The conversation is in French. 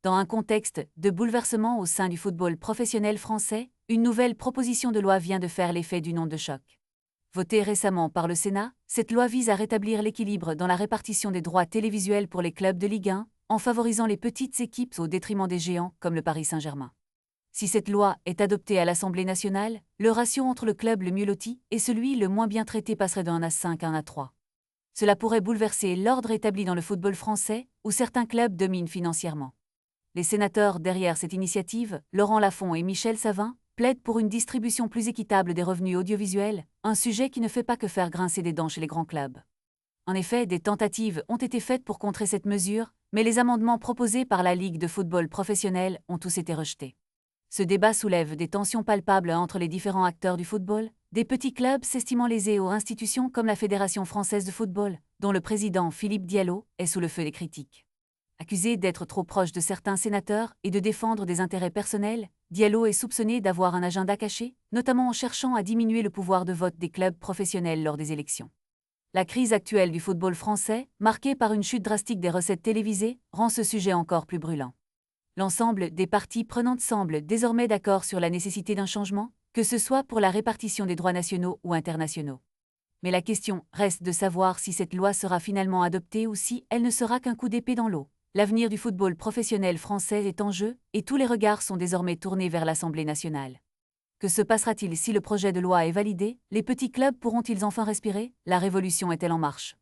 Dans un contexte de bouleversement au sein du football professionnel français, une nouvelle proposition de loi vient de faire l'effet d'une onde de choc. Votée récemment par le Sénat, cette loi vise à rétablir l'équilibre dans la répartition des droits télévisuels pour les clubs de Ligue 1, en favorisant les petites équipes au détriment des géants comme le Paris Saint-Germain. Si cette loi est adoptée à l'Assemblée nationale, le ratio entre le club le mieux loti et celui le moins bien traité passerait de 1 à 5 à 1 à 3. Cela pourrait bouleverser l'ordre établi dans le football français, où certains clubs dominent financièrement. Les sénateurs derrière cette initiative, Laurent Lafont et Michel Savin, plaident pour une distribution plus équitable des revenus audiovisuels, un sujet qui ne fait pas que faire grincer des dents chez les grands clubs. En effet, des tentatives ont été faites pour contrer cette mesure, mais les amendements proposés par la Ligue de football professionnel ont tous été rejetés. Ce débat soulève des tensions palpables entre les différents acteurs du football, des petits clubs s'estimant lésés aux institutions comme la Fédération française de football, dont le président Philippe Diallo est sous le feu des critiques. Accusé d'être trop proche de certains sénateurs et de défendre des intérêts personnels, Diallo est soupçonné d'avoir un agenda caché, notamment en cherchant à diminuer le pouvoir de vote des clubs professionnels lors des élections. La crise actuelle du football français, marquée par une chute drastique des recettes télévisées, rend ce sujet encore plus brûlant. L'ensemble des parties prenantes semblent désormais d'accord sur la nécessité d'un changement, que ce soit pour la répartition des droits nationaux ou internationaux. Mais la question reste de savoir si cette loi sera finalement adoptée ou si elle ne sera qu'un coup d'épée dans l'eau. L'avenir du football professionnel français est en jeu et tous les regards sont désormais tournés vers l'Assemblée nationale. Que se passera-t-il si le projet de loi est validé? Les petits clubs pourront-ils enfin respirer? La révolution est-elle en marche?